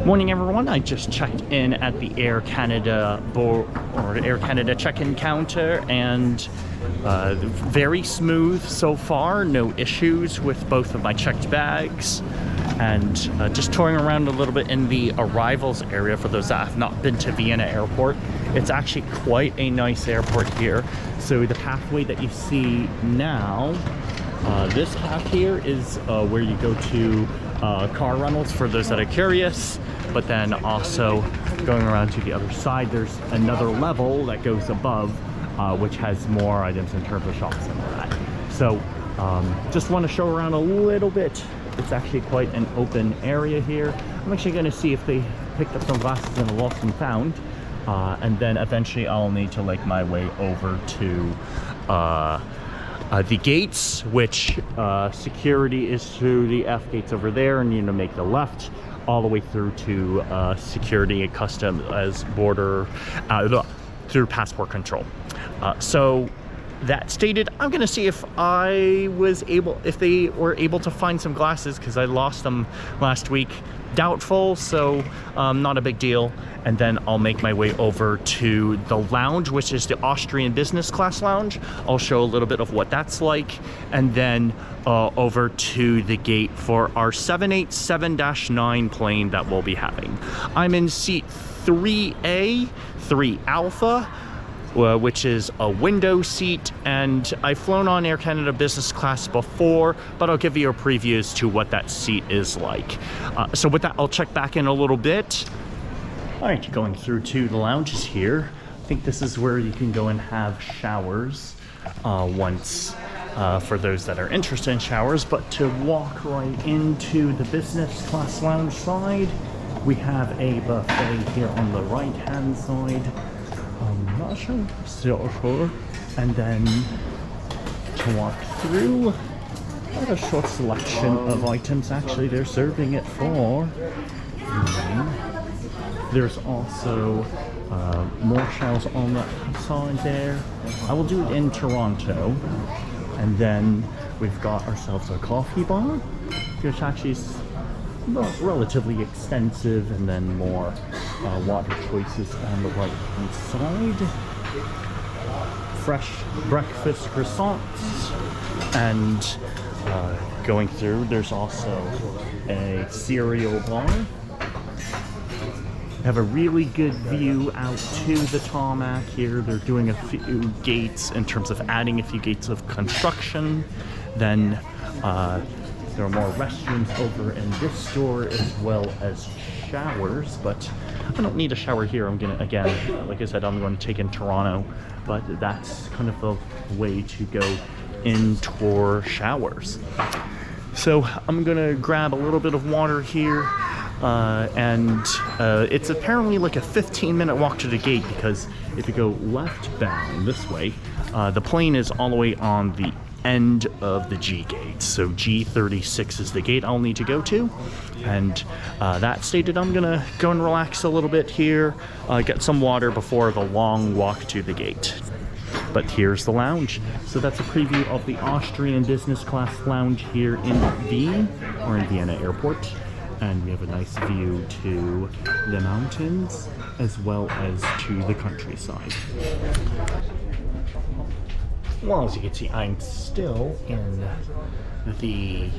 Morning everyone, I just checked in at the Air Canada check-in counter and very smooth so far, no issues with both of my checked bags. And just touring around a little bit in the arrivals area for those that have not been to Vienna airport. It's actually quite a nice airport here. So the pathway that you see now, this path here is where you go to car rentals for those that are curious. But then also going around to the other side, there's another level that goes above, which has more items in terms of shops and all that. So just want to show around a little bit. It's actually quite an open area here. I'm actually going to see if they picked up some glasses in a lost and found. And then eventually I'll need to make my way over to the gates, which security is through the F gates over there, and you know, make the left all the way through to security and customs as border through passport control. So that stated, I'm gonna see if they were able to find some glasses, because I lost them last week. Doubtful, so not a big deal. And then I'll make my way over to the lounge, which is the Austrian business class lounge. I'll show a little bit of what that's like, and then over to the gate for our 787-9 plane that we'll be having. I'm in seat 3A, 3 Alpha, which is a window seat, and I've flown on Air Canada business class before, but I'll give you a preview as to what that seat is like. So with that, I'll check back in a little bit. All right, going through to the lounges here. I think this is where you can go and have showers once for those that are interested in showers. But to walk right into the business class lounge side, we have a buffet here on the right hand side. Not sure, still sure. And then to walk through, quite a short selection of items actually they're serving it for. There's also more shelves on the side there. I will do it in Toronto. And then we've got ourselves a coffee bar, which actually is relatively extensive, and then more water choices on the right hand side. Fresh breakfast croissants, and going through, there's also a cereal bar. Have a really good view out to the tarmac here. They're doing a few gates in terms of adding a few gates of construction. Then there are more restrooms over in this store, as well as showers, but I don't need a shower here. I'm gonna, again, like I said, I'm going to take in Toronto, but that's kind of the way to go in tour showers. So I'm gonna grab a little bit of water here, and it's apparently like a 15-minute walk to the gate, because if you go left bound this way, the plane is all the way on the end of the G gate. So G36 is the gate I'll need to go to. And that stated, I'm gonna go and relax a little bit here, get some water before the long walk to the gate. But here's the lounge. So that's a preview of the Austrian business class lounge here in Vienna airport. And we have a nice view to the mountains as well as to the countryside. Well, as you can see, I'm still in the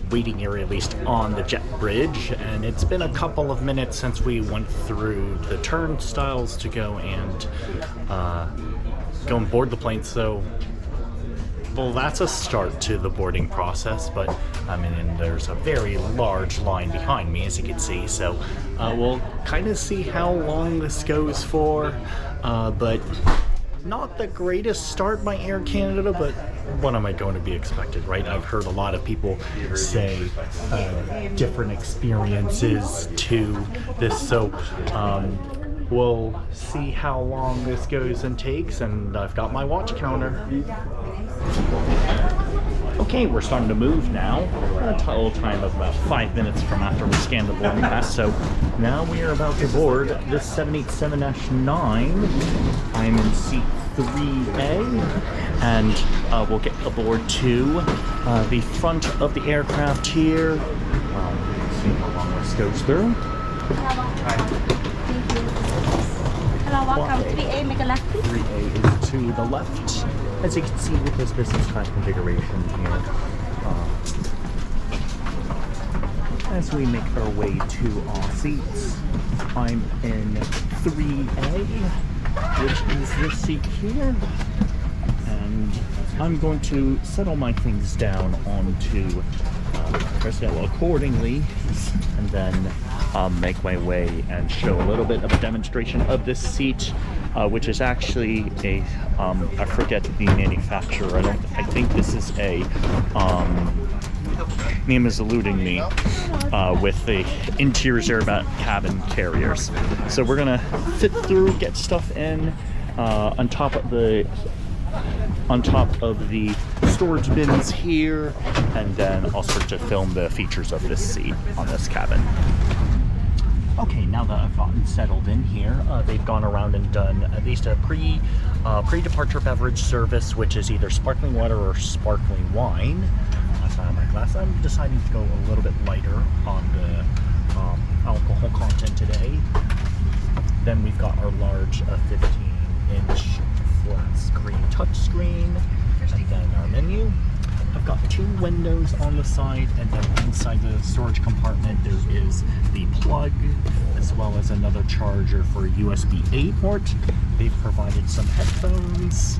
waiting area, at least on the jet bridge, and it's been a couple of minutes since we went through the turnstiles to go and board the plane. So, well, that's a start to the boarding process, but I mean, there's a very large line behind me, as you can see, so we'll kind of see how long this goes for, but not the greatest start by Air Canada, but what am I going to be expected, right? I've heard a lot of people say different experiences to this, so we'll see how long this goes and takes, and I've got my watch counter. Okay, we're starting to move now. A total time of about 5 minutes from after we scanned the boarding pass. So now we are about to board this 787-9. I'm in seat 3A, and we'll get aboard to the front of the aircraft here. See how long this goes through. Hello, welcome. 3A, make a left, please. 3A is to the left. As you can see with this business class configuration here. As we make our way to our seats, I'm in 3A, which is this seat here. And I'm going to settle my things down onto Crystal accordingly, and then make my way and show a little bit of a demonstration of this seat, which is actually a I forget the manufacturer. I think this is a name is eluding me, with the interior Zerbat cabin carriers. So we're gonna fit through, get stuff in on top of the storage bins here, and then I'll start to film the features of this seat on this cabin. Okay, now that I've gotten settled in here, they've gone around and done at least a pre-departure beverage service, which is either sparkling water or sparkling wine. I found my glass. I'm deciding to go a little bit lighter on the alcohol content today. Then we've got our large 15-inch flat screen touchscreen, and then our menu. I've got 2 windows on the side, and then inside the storage compartment there is the plug, as well as another charger for a USB-A port. They've provided some headphones,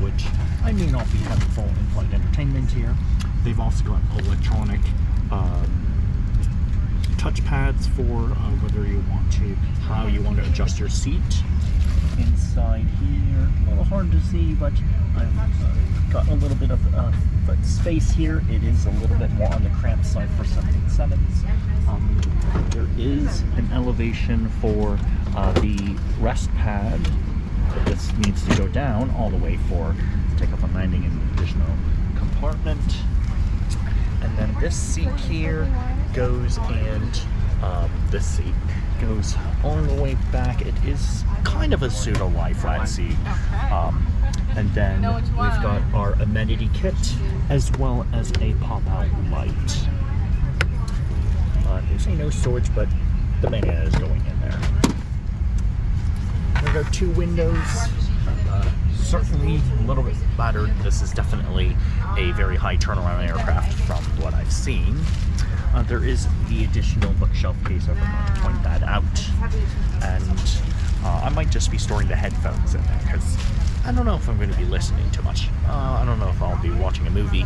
which I may not be having full in-flight entertainment here. They've also got electronic touchpads for whether you want to, how you want to adjust your seat. Inside here, a little hard to see, but I've got a little bit of foot space here. It is a little bit more on the cramped side for 787s. There is an elevation for the rest pad, but this needs to go down all the way for takeoff and landing in an additional compartment. And then this seat here goes, and this seat goes all the way back. It is kind of a pseudo lie flat seat. And then we've got our amenity kit, as well as a pop-out light. There's no storage, but the mania is going in there. There go 2 windows. Certainly a little bit battered. This is definitely a very high turnaround aircraft from what I've seen. There is the additional bookshelf case. I'm going to point that out. And I might just be storing the headphones in there, because I don't know if I'm going to be listening too much. I don't know if I'll be watching a movie.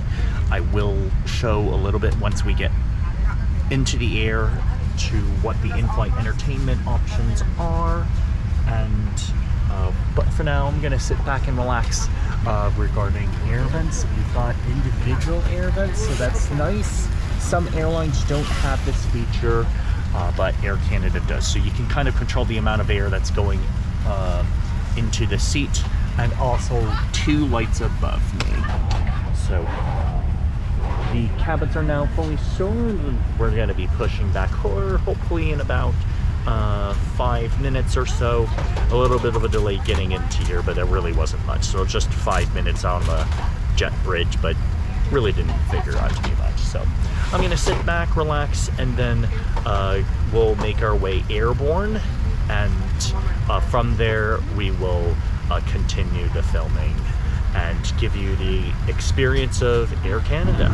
I will show a little bit once we get into the air to what the in-flight entertainment options are. And but for now, I'm going to sit back and relax regarding air vents. We've got individual air vents, so that's nice. Some airlines don't have this feature, but Air Canada does. So you can kind of control the amount of air that's going into the seat, and also 2 lights above me. So the cabins are now fully stored. We're going to be pushing back hopefully in about 5 minutes or so. A little bit of a delay getting into here, but it really wasn't much. So just 5 minutes on the jet bridge, but really didn't figure out to be much. So I'm going to sit back, relax, and then we'll make our way airborne, and from there we will continue the filming and give you the experience of Air Canada.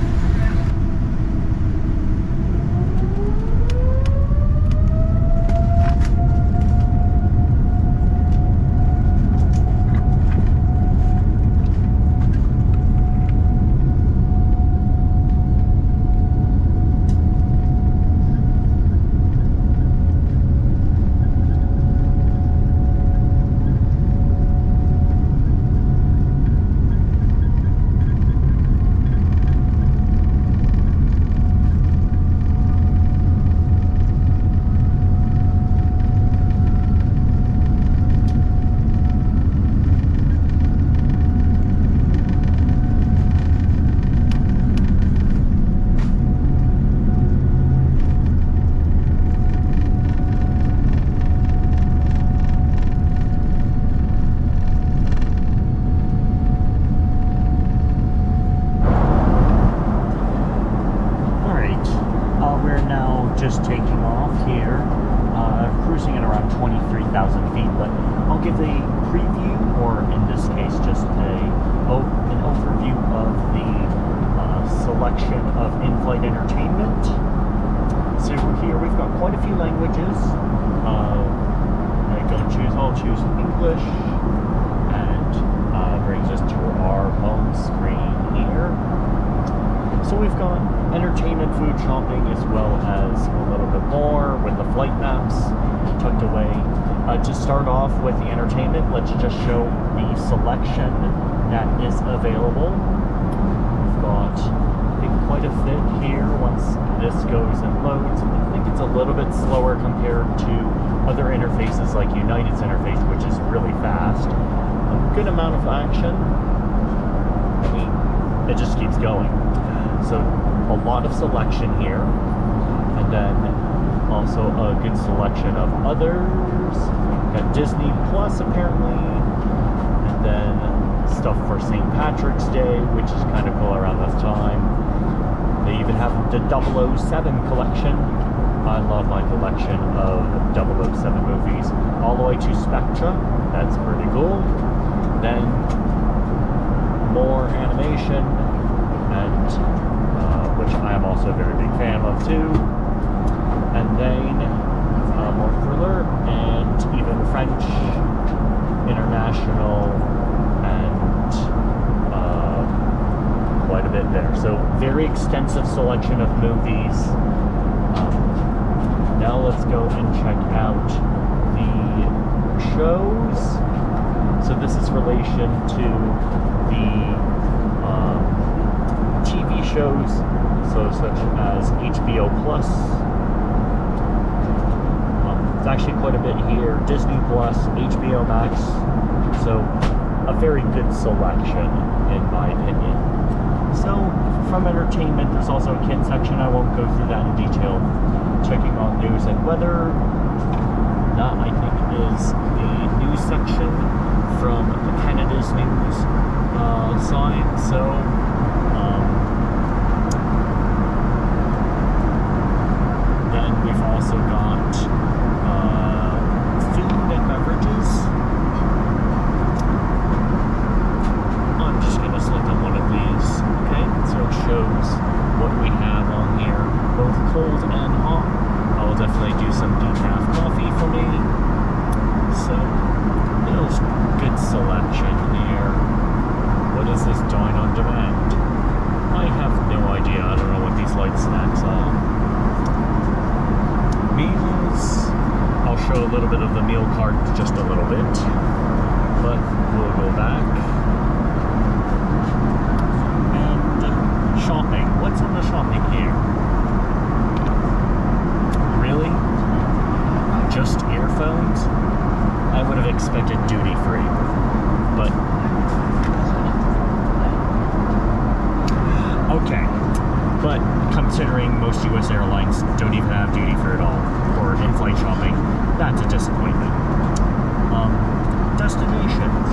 30,000 feet, but I'll give a preview, or in this case, just an overview of the selection of in-flight entertainment. So here we've got quite a few languages. I'll choose English, and brings us to our home screen here. So we've got entertainment, food, shopping, as well as a little bit more with the flight maps tucked away. To start off with the entertainment, let's just show the selection that is available. We've got quite a fit here once this goes and loads. I think it's a little bit slower compared to other interfaces like United's interface, which is really fast. A good amount of action. I mean, it just keeps going. So a lot of selection here, and then also a good selection of others. Got Disney Plus apparently, and then stuff for St. Patrick's Day, which is kind of cool around this time. They even have the 007 collection. I love my collection of 007 movies, all the way to Spectra. That's pretty cool. Then more animation, and which I am also a very big fan of too. And then more thriller, and even French, international, and quite a bit there. So very extensive selection of movies. Now let's go and check out the shows. So this is relation to the TV shows, so such as HBO Plus. It's actually quite a bit here. Disney Plus, HBO Max. So a very good selection, in my opinion. So from entertainment, there's also a kids section. I won't go through that in detail. Checking on news and weather. That, I think, is the news section from Canada's news side. So then we've also got food and beverages. I'm just going to select on one of these. Okay, so it shows what we have on here, both cold and hot. I will definitely do some decaf coffee for me. So, there's good selection here. What is this, Dine on Demand? I have no idea. I don't know what these light snacks are. Meals. I'll show a little bit of the meal card, just a little bit. But we'll go back. And shopping. What's in the shopping here? Really? Just earphones? I would have expected duty free, but okay. But considering most US airlines don't even have duty free at all for in-flight shopping, that's a disappointment. Destinations.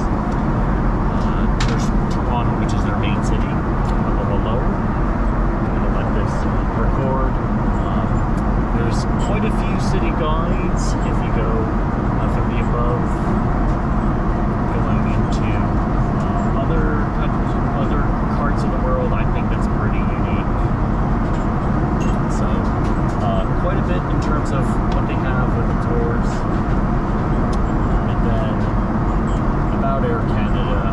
There's Toronto, which is their main city, a little lower. I'm gonna let this record. There's quite a few city guides if you go from the above, going into other parts of the world. I think that's pretty unique. So quite a bit in terms of what they have with the tours. And then about Air Canada,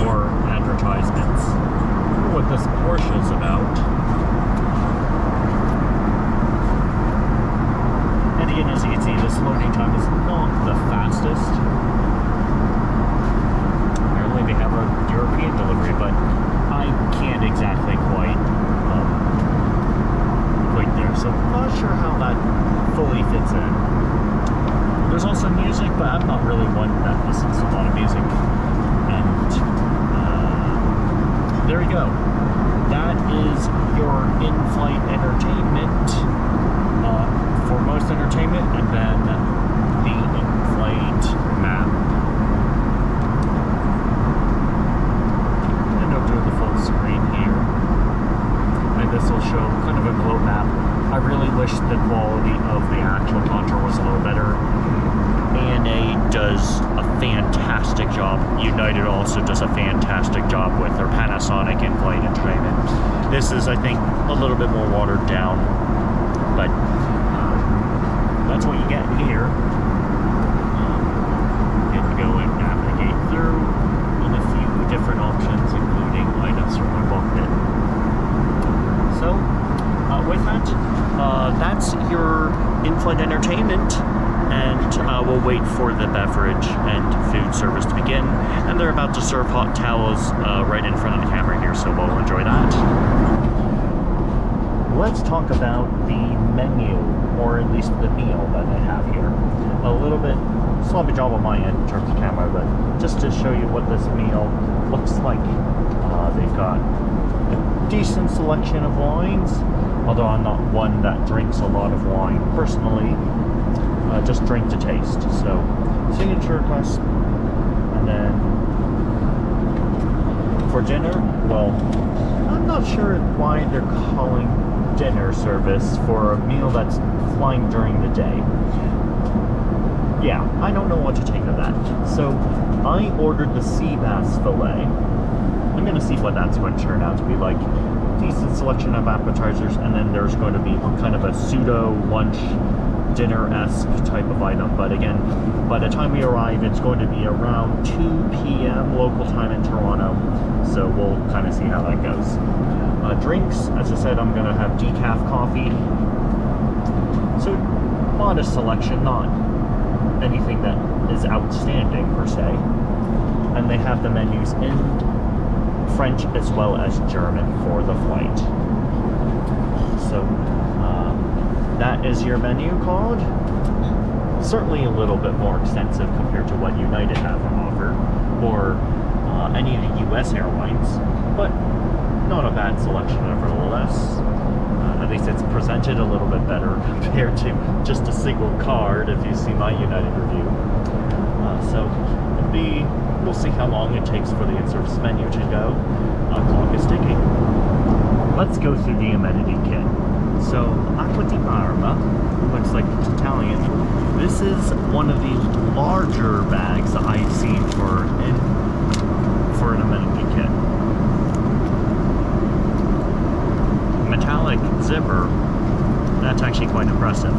more advertisements. What this Porsche is about. Again, as you can see, this loading time is not the fastest. Apparently they have a European delivery, but I can't exactly quite there. So I'm not sure how that fully fits in. There's also music, but I'm not really one that listens to a lot of music. And there you go. That is your in-flight entertainment. For most entertainment, and then the in-flight map. And I'll the full screen here. And this will show kind of a globe map. I really wish the quality of the actual contour was a little better. ANA does a fantastic job. United also does a fantastic job with their Panasonic in-flight entertainment. This is, I think, a little bit more watered down, but that's what you get here. You can go and navigate through in a few different options, including items from my cockpit. So, with that, that's your in-flight entertainment, and we'll wait for the beverage and food service to begin. And they're about to serve hot towels right in front of the camera here, so we'll enjoy that. Let's talk about the menu, or at least the meal that they have here. A little bit sloppy job on my end in terms of camera, but just to show you what this meal looks like. They've got a decent selection of wines, although I'm not one that drinks a lot of wine personally. Just drink to taste. So, signature request, and then for dinner, well, I'm not sure why they're calling dinner service for a meal that's flying during the day. Yeah, I don't know what to take of that. So, I ordered the sea bass fillet. I'm gonna see what that's going to turn out to be like. Decent selection of appetizers, and then there's going to be kind of a pseudo lunch dinner-esque type of item, but again, by the time we arrive, it's going to be around 2 p.m. local time in Toronto, so we'll kind of see how that goes. Drinks, as I said, I'm going to have decaf coffee, so modest selection, not anything that is outstanding per se, and they have the menus in French as well as German for the flight. So that is your menu card. Certainly a little bit more extensive compared to what United have on offer, or any of the US airlines, but not a bad selection nevertheless. At least it's presented a little bit better compared to just a single card if you see my United review. So we'll see how long it takes for the in-service menu to go. Clock is ticking. Let's go through the amenity kit. So, acqua di Parma, looks like it's Italian. This is one of the larger bags that I've seen for an amenity kit. Metallic zipper, that's actually quite impressive.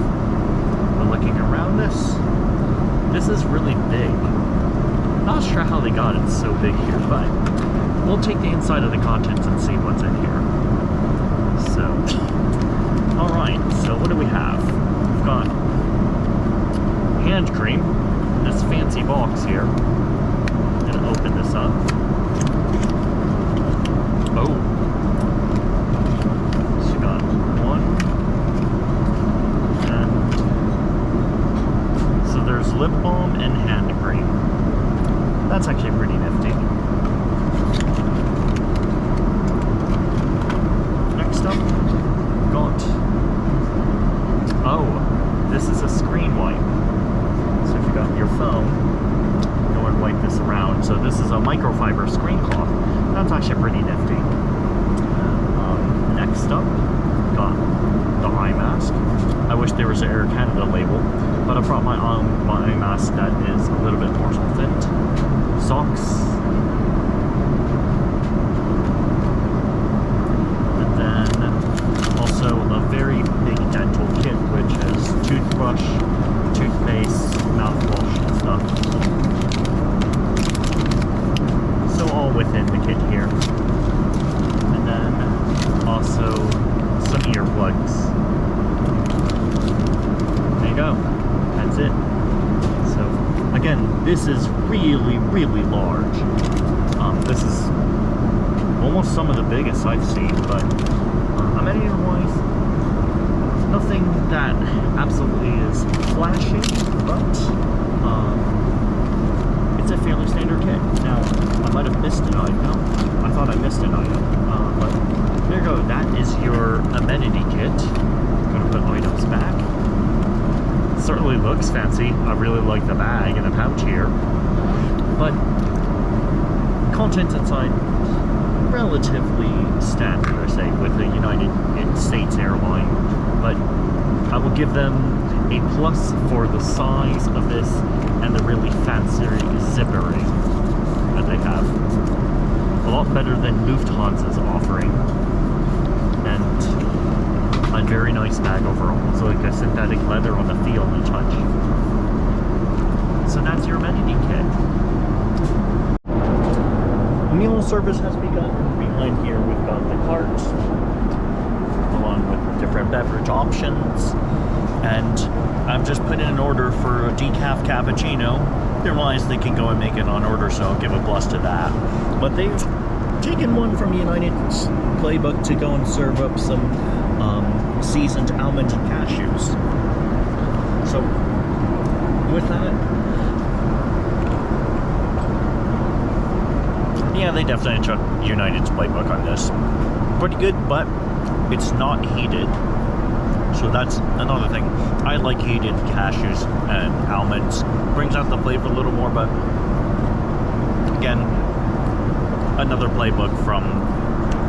But looking around this is really big. Not sure how they got it so big here, but we'll take the inside of the contents and see what's in here. So, alright, so what do we have? We've got hand cream in this fancy box here. I'm gonna open this up. Oh. So you got one. And so there's lip balm and hand cream. That's actually pretty nifty. Next up, got, oh, this is a screen wipe. So if you got your phone, go and wipe this around. So this is a microfiber screen cloth. That's actually pretty nifty. Next up, got the eye mask. I wish there was an Air Canada label, but I brought my eye mask that is a little bit more softened. Socks. And then also a very big dental kit, which is toothbrush, toothpaste, mouthwash, and stuff. So all within the kit here. And then also some earplugs. There you go. That's it. So again, this is really, really large. This is almost some of the biggest I've seen, but amenity-wise, nothing that absolutely is flashy, but it's a fairly standard kit. Now, I might have missed an item. I thought I missed an item, but there you go. That is your amenity kit. I'm going to put items back. Certainly looks fancy. I really like the bag and the pouch here, but contents inside relatively standard, I say, with the United States airline, but I will give them a plus for the size of this and the really fancy zippering that they have. A lot better than Lufthansa's offering, and a very nice bag overall. So like a synthetic leather on the feel and the touch. So that's your Amenity kit. Meal service has begun. Behind here we've got the carts, along with different beverage options. And I've just put in an order for a decaf cappuccino. They realize they can go and make it on order, so I'll give a plus to that. But they've taken one from United's playbook to go and serve up some seasoned almonds and cashews. So with that, yeah, they definitely took United's playbook on this. Pretty good, but it's not heated. So that's another thing. I like heated cashews and almonds. Brings out the flavor a little more, but again, another playbook from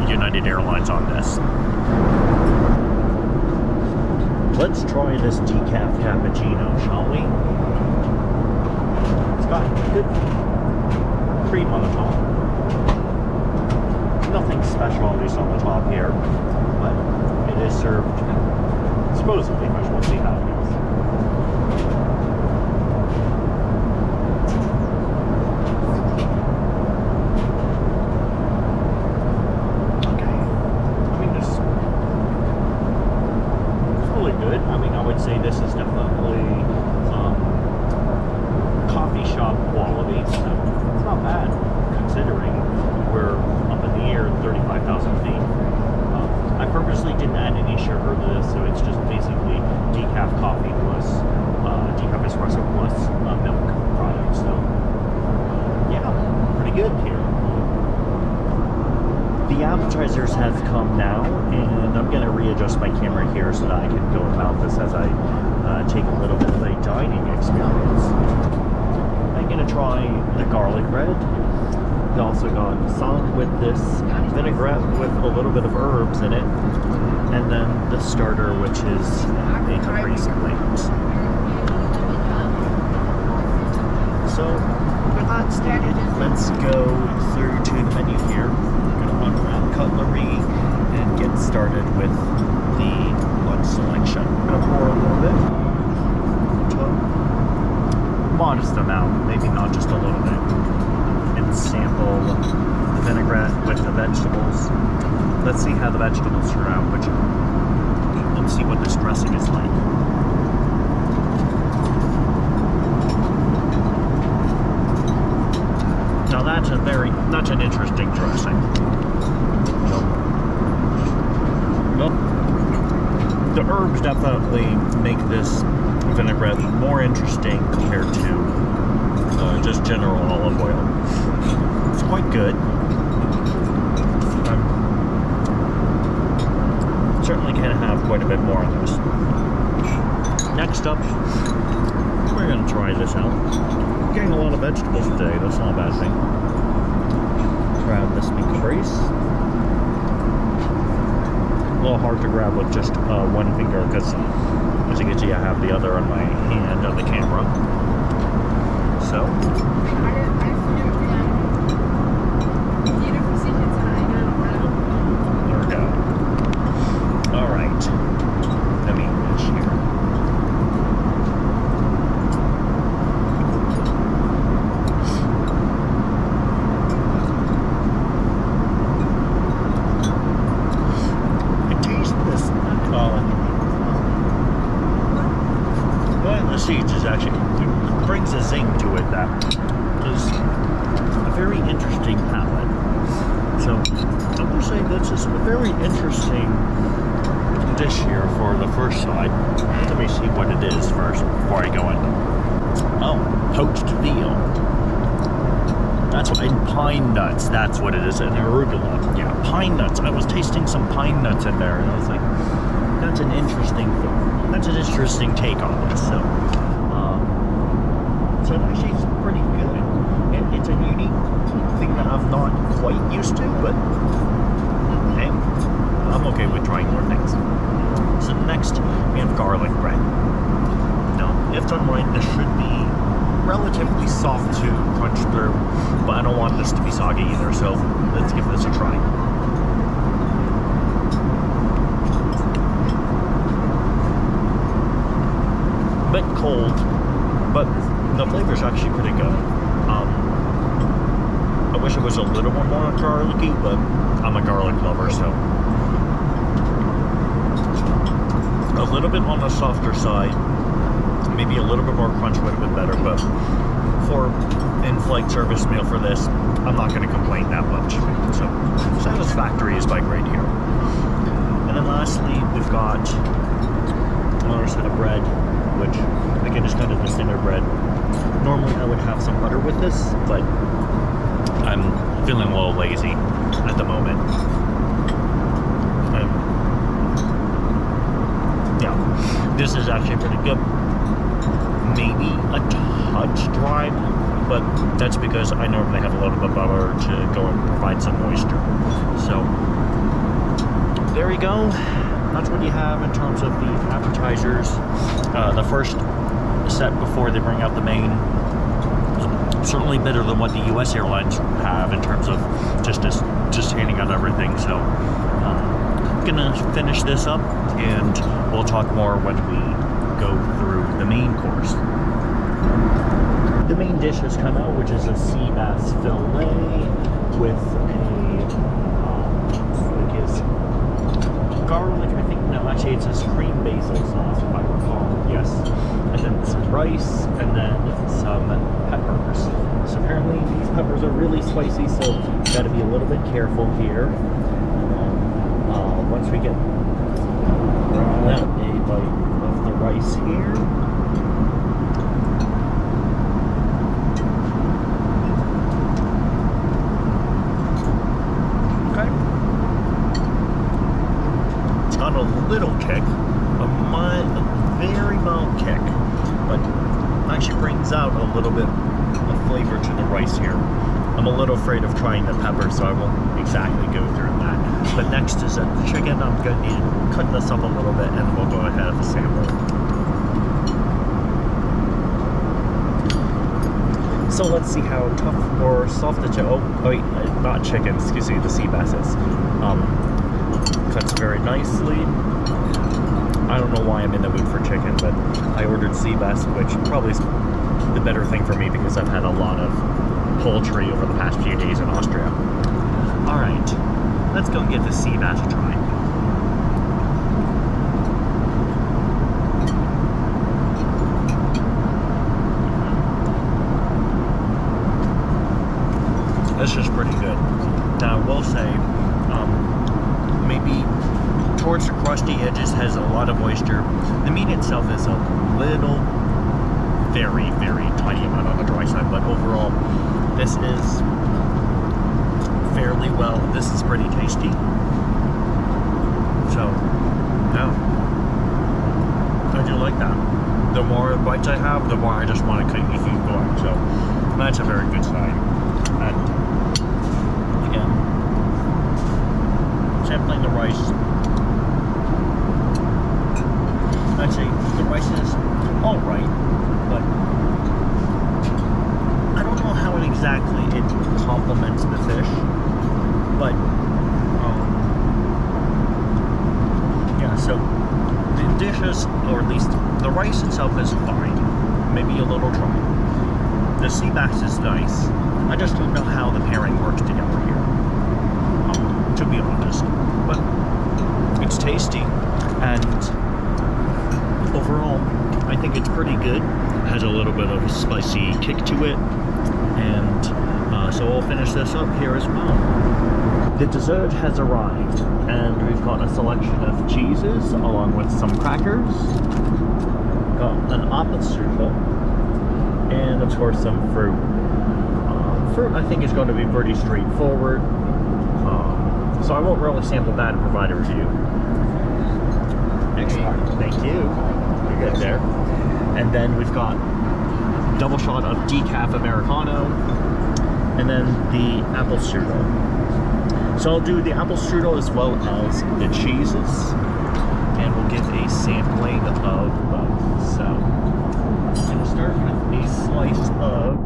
United Airlines on this. Let's try this decaf cappuccino, shall we? It's got good cream on the top. Nothing special, at least on the top here, but it is served supposedly fresh. We'll see how it goes. Okay. I mean, this is really good. I mean, I would say this is definitely coffee shop quality. So it's not bad considering we're up in the air 35,000 feet. I purposely didn't add any sugar to this, so it's just basically decaf coffee plus decaf espresso plus milk product. So yeah, pretty good here. The appetizers have come now, and I'm going to readjust my camera here so that I can go about this as I take a little bit of a dining experience. I'm going to try the garlic bread. We also got salad with this vinaigrette with a little bit of herbs in it, and then the starter, which is a caprese plate. So, with that stated, let's go through to the menu here. We're going to unwrap cutlery and get started with the lunch selection. I'm going to pour a little bit. Modest amount, maybe not just a little bit. Sample the vinaigrette with the vegetables. Let's see how the vegetables turn out, and see what this dressing is like. Now that's an interesting dressing. The herbs definitely make this vinaigrette more interesting compared to just general olive oil. It's quite good. Certainly can have quite a bit more of this. Next up, we're going to try this out. Getting a lot of vegetables today, that's not a bad thing. Grab this meat caprese. A little hard to grab with just one finger because, as you can see, I have the other on my hand on the camera. So, there we go. All right, the meat dish here. I taste this. One of the seeds is actually brings a zing to it that is a very interesting palate. So I will say this is a very interesting dish here for the first side. Let me see what it is first before I go in. Oh, poached veal. That's what, and pine nuts. That's what it is, and arugula. Yeah, pine nuts. I was tasting some pine nuts in there, and I was like, that's an interesting take on this. So it actually is pretty good. It's a unique thing that I'm not quite used to, but hey, I'm okay with trying more things. So next, we have garlic bread. Now, if done right, this should be relatively soft to crunch through, but I don't want this to be soggy either, so let's give this a try. A bit cold, but the flavor is actually pretty good. I wish it was a little more garlicky, but I'm a garlic lover, so. A little bit on the softer side. Maybe a little bit more crunch would have been better, but for in-flight service meal for this, I'm not going to complain that much. So, satisfactory is my grade here. And then lastly, we've got another set of bread, which again is kind of the standard bread. Normally I would have some butter with this, but I'm feeling a little lazy at the moment. Yeah, this is actually pretty good. Maybe a touch dry, but that's because I normally have a little bit of butter to go and provide some moisture. So there you go. That's what you have in terms of the appetizers. The first set before they bring out the main, certainly better than what the U.S. airlines have in terms of just handing out everything. So gonna finish this up, and we'll talk more when we go through the main course. The main dish has come out, which is a sea bass fillet with a garlic, I think, no, actually it says cream basil sauce, if I recall, yes. And then some rice, and then some peppers. So apparently these peppers are really spicy, so you gotta be a little bit careful here. Once we get a bite of the rice here. Okay. It's got a little kick, a very mild kick, but actually brings out a little bit of flavor to the rice here. I'm a little afraid of trying the pepper, so I won't exactly go through that. But next is the chicken. I'm going to need to cut this up a little bit, and we'll go ahead and sample. So let's see how tough or soft the chicken. Oh wait, not chicken. Excuse me, the sea bass is. Cuts very nicely. I don't know why I'm in the mood for chicken, but I ordered sea bass, which probably is the better thing for me because I've had a lot of poultry over the past few days in Austria. All right, let's go and give the sea bass a try. This is pretty good. Now I will say, maybe towards the crusty edges has a lot of moisture. The meat itself is a little, very, very tiny amount on the dry side, but overall, this is fairly well. This is pretty tasty. So, yeah, I do like that. The more bites I have, the more I just want to keep going. So, that's a very good sign. And again, sampling the rice. I'd say the rice is all right, but I don't know how exactly it complements the fish, but yeah, so the dishes, or at least the rice itself is fine, maybe a little dry. The sea bass is nice. I just don't know how the pairing works together here, to be honest, but it's tasty, and overall, I think it's pretty good. Has a little bit of a spicy kick to it, and so we'll finish this up here as well. The dessert has arrived, and we've got a selection of cheeses along with some crackers. Got an Apfelstrudel, and of course some fruit. Fruit I think is going to be pretty straightforward, so I won't really sample that and provide a review. Next part. Thank you. You're good there. And then we've got double shot of decaf Americano, and then the Apfelstrudel. So I'll do the apple strudel as well as the cheeses, and we'll give a sampling of both. So I'm going to start with a slice of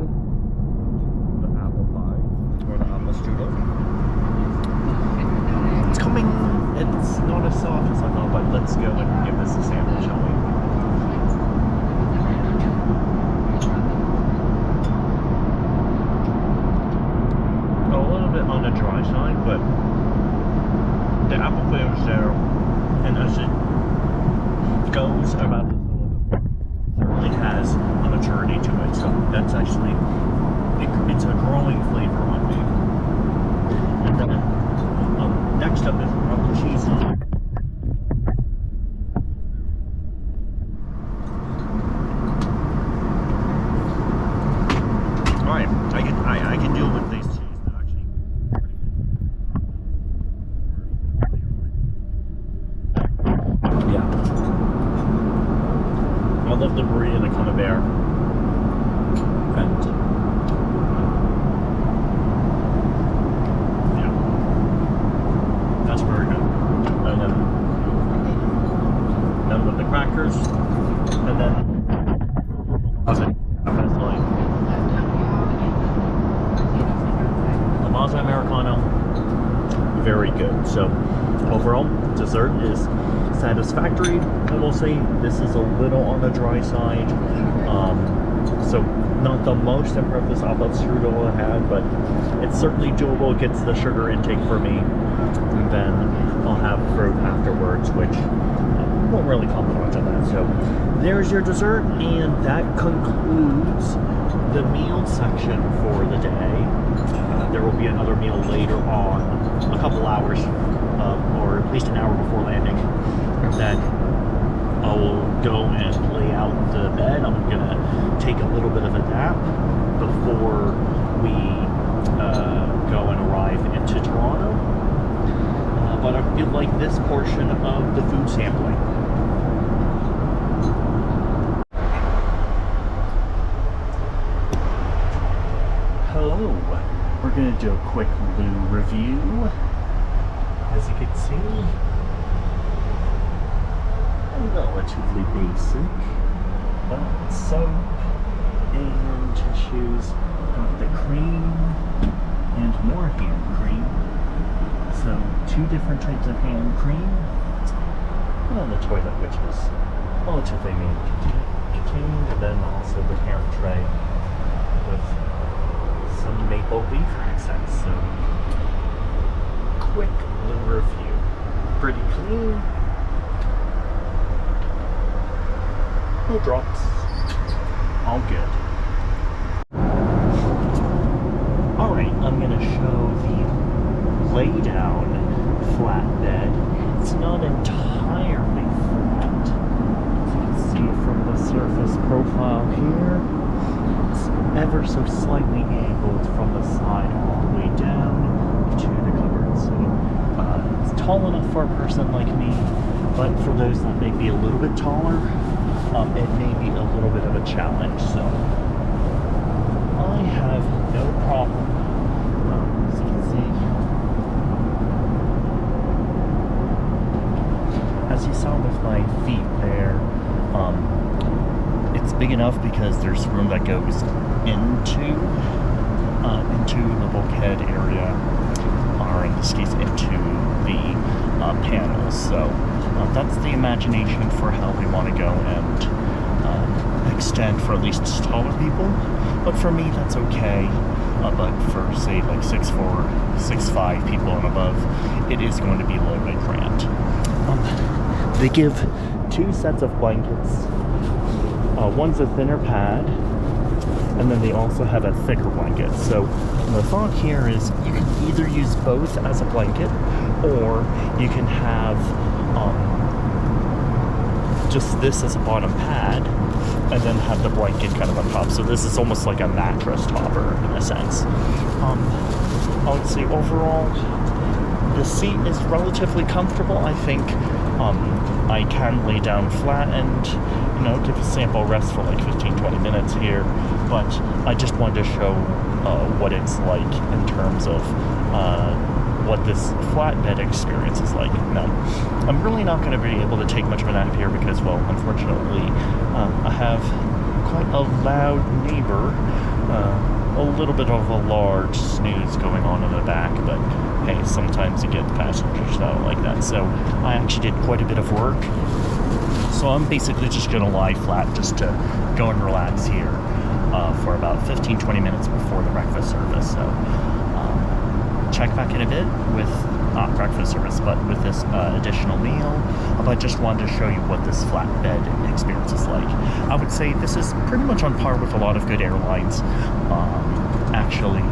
the apple pie, or the apple strudel. It's not as soft as I thought, but let's go and give this a sample, shall we? A little bit on the dry side, but the apple flavor is there, and as it goes about it certainly has a maturity to it, so that's actually, it's a growing flavor on me. And then next up is the cheese. Alright, I can deal with these cheese. They're actually yeah. I love the brie and the camembert. And that's very good. And then with the crackers, and then the Mazza Americano, very good. So overall, dessert is satisfactory. I will say this is a little on the dry side. So not the most impressive apple strudel I had, but it's certainly doable. It gets the sugar intake for me. And then I'll have fruit afterwards, which won't really comment on that. So there's your dessert, and that concludes the meal section for the day. There will be another meal later on, a couple hours, or at least an hour before landing, that I will go and lay out the bed. I'm gonna take a little bit of a nap before we go and arrive into Toronto. But I feel like this portion of the food sampling. Hello, we're going to do a quick loo review. As you can see, relatively basic, but soap and tissues, the cream, and more hand cream. So 2 different types of hand cream, and then the toilet, which is relatively contained, and then also the parent tray with some maple leaf accents. So quick little review. Pretty clean. No drops. All good. Alright, I'm gonna show the lay down flat bed. It's not entirely flat. As you can see from the surface profile here, it's ever so slightly angled from the side all the way down to the cupboard. So it's tall enough for a person like me, but for those that may be a little bit taller, it may be a little bit of a challenge. So I have no problem. As you can see, as you saw with my feet there, it's big enough because there's room that goes into the bulkhead area, or in this case into the panels. So that's the imagination for how we want to go and extend for at least taller people. But for me, that's okay. But for say like 6'4", 6'5" people and above, it is going to be a little bit cramped. They give 2 sets of blankets. One's a thinner pad, and then they also have a thicker blanket. So the thought here is you can either use both as a blanket, or you can have just this as a bottom pad, and then have the blanket kind of on top. So this is almost like a mattress topper in a sense. I would say overall, the seat is relatively comfortable. I think I can lay down flat and, you know, give a sample rest for like 15-20 minutes here, but I just wanted to show what it's like in terms of what this flatbed experience is like. Now, I'm really not going to be able to take much of a nap here because, well, unfortunately, I have quite a loud neighbor, a little bit of a large snooze going on in the back, but hey, sometimes you get passengers that are like that. So I actually did quite a bit of work. So I'm basically just going to lie flat just to go and relax here for about 15-20 minutes before the breakfast service. So check back in a bit with not breakfast service, but with this additional meal. But I just wanted to show you what this flatbed experience is like. I would say this is pretty much on par with a lot of good airlines. Actually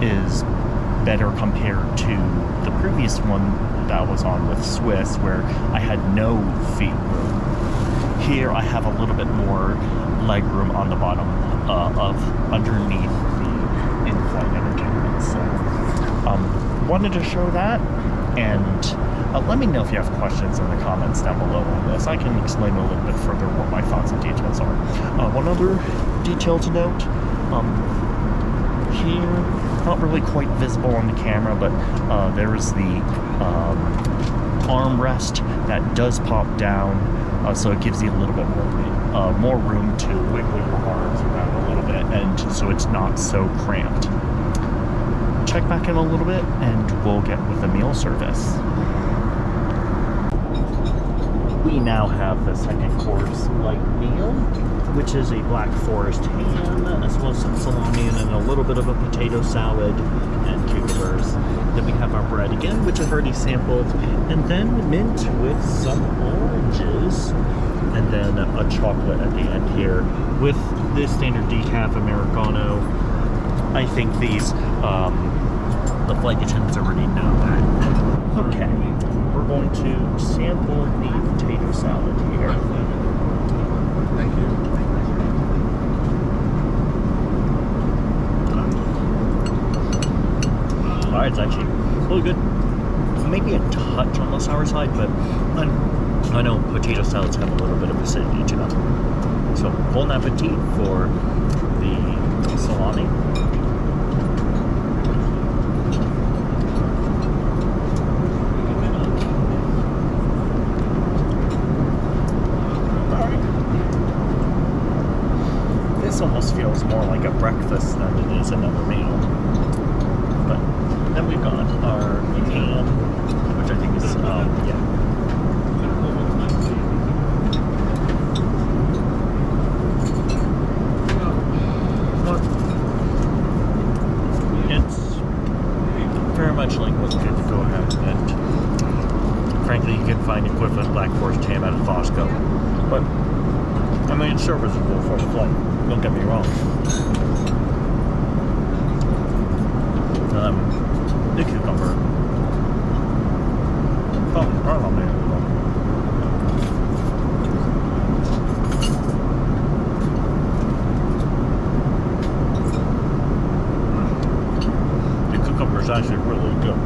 is better compared to the previous one that I was on with Swiss, where I had no feet room. Here I have a little bit more leg room on the bottom of underneath the in-flight entertainment. So wanted to show that, and let me know if you have questions in the comments down below on this. I can explain a little bit further what my thoughts and details are. One other detail to note, here, not really quite visible on the camera, but there is the armrest that does pop down, so it gives you a little bit more room to wiggle your arms around a little bit, and so it's not so cramped. Check back in a little bit and we'll get with the meal service. We now have the second course light meal, which is a black forest ham, as well as some salami and a little bit of a potato salad and cucumbers. Then we have our bread again, which I've already sampled, and then mint with some oranges, and then a chocolate at the end here with this standard decaf Americano. I think these, the flight attendants already know that. Okay, we're going to sample the potato salad here. Thank you. Alright, it's actually really good. Maybe a touch on the sour side, but I know potato salads have a little bit of acidity to them. So, bon appetit for the salami. This almost feels more like a breakfast than it is another meal. But then we've got our ham, which I think is, yeah. It's very much like what's good to go ahead, and frankly, you can find equivalent black forest ham at a Costco. But I mean, it's serviceable for the flight. Don't get me wrong. The cucumber. Oh, pardon me. The cucumber is actually really good.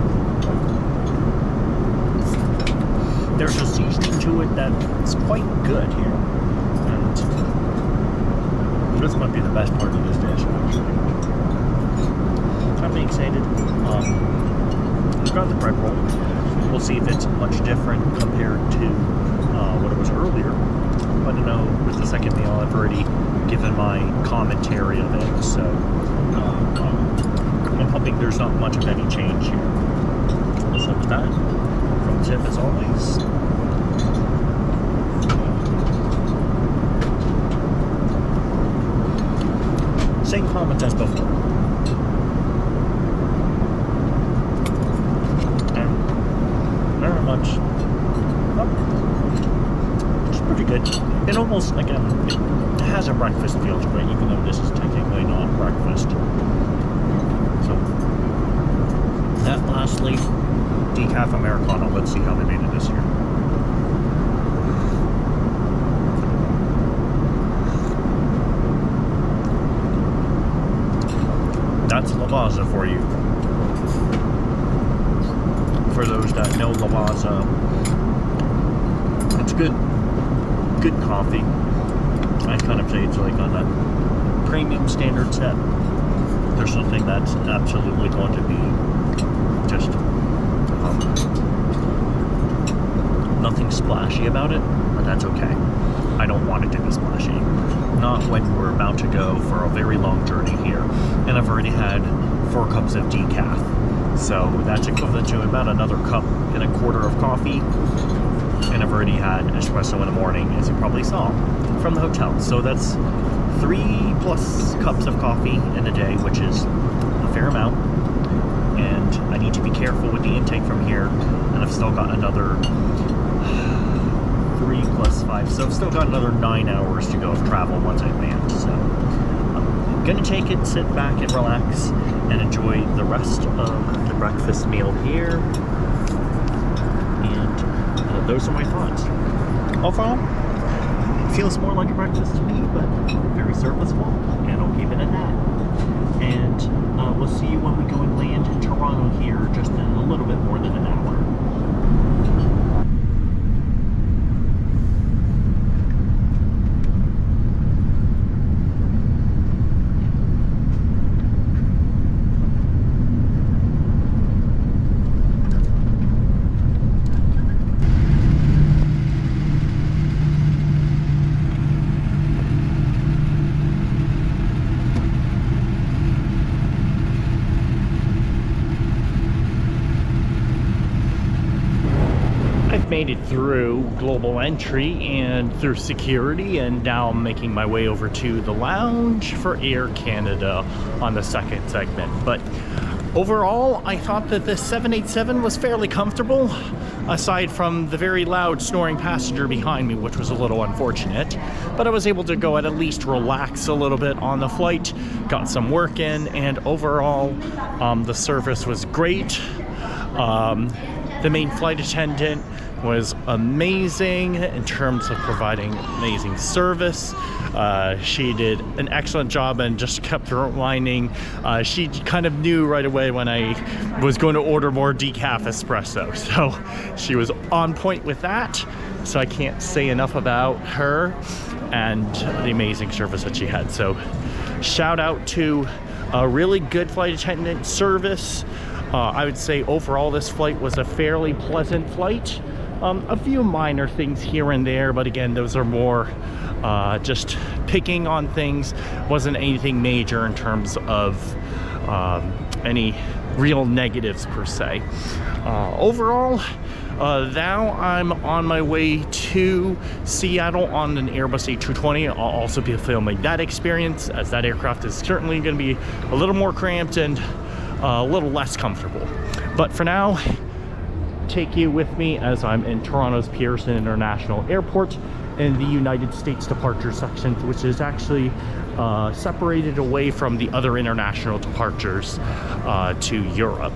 There's a seasoning to it that's quite good here. And this might be the best part of this dish, actually. I'm excited. We've got the bread roll. We'll see if it's much different compared to what it was earlier. But I know with the second meal, I've already given my commentary of it, so I'm hoping there's not much of any change here. So with that, from Tip as always. Same comment as before. And very much, it's pretty good. It almost, again, it has a breakfast feel to it, even though this is technically not breakfast. So, that lastly, decaf Americano. Let's see how they made it this year. That's Lavazza for you. For those that know Lavazza, it's good coffee. I kind of say it's like on a premium standard set. There's something that's absolutely going to be just Nothing splashy about it, but that's okay. I don't want it to be splashy. Not when we're about to go for a very long journey here. And I've already had 4 cups of decaf. So that's equivalent to about another cup and a quarter of coffee. And I've already had espresso in the morning, as you probably saw, from the hotel. So that's 3+ cups of coffee in a day, which is a fair amount. And I need to be careful with the intake from here. And I've still got another 3 + 5. So I've still got another 9 hours to go of travel once I land. So I'm gonna take it, sit back and relax and enjoy the rest of the breakfast meal here. And those are my thoughts. Overall, it feels more like a breakfast to me, but very serviceable, and I'll keep it at that. And we'll see you when we go and land in Toronto here, just in a little bit more than an hour. Made it through global entry and through security, and now I'm making my way over to the lounge for Air Canada on the second segment. But overall, I thought that the 787 was fairly comfortable, aside from the very loud snoring passenger behind me, which was a little unfortunate. But I was able to go at least relax a little bit on the flight, got some work in, and overall the service was great. The main flight attendant was amazing in terms of providing amazing service. She did an excellent job and just kept reminding. She kind of knew right away when I was going to order more decaf espresso. So she was on point with that. So I can't say enough about her and the amazing service that she had. So shout out to a really good flight attendant service. I would say overall this flight was a fairly pleasant flight. A few minor things here and there, but again, those are more just picking on things. Wasn't anything major in terms of any real negatives per se. Overall, now I'm on my way to Seattle on an Airbus A220. I'll also be filming that experience, as that aircraft is certainly going to be a little more cramped and a little less comfortable. But for now, take you with me as I'm in Toronto's Pearson International Airport in the United States departure section, which is actually separated away from the other international departures to Europe.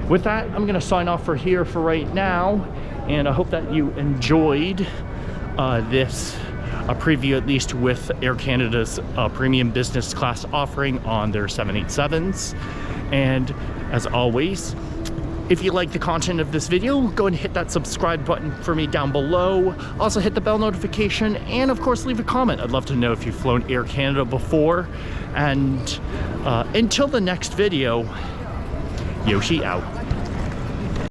With that, I'm going to sign off for here for right now, and I hope that you enjoyed this preview, at least with Air Canada's premium business class offering on their 787s. And as always, if you like the content of this video, go and hit that subscribe button for me down below. Also hit the bell notification, and of course leave a comment. I'd love to know if you've flown Air Canada before. And until the next video, Yoshi out.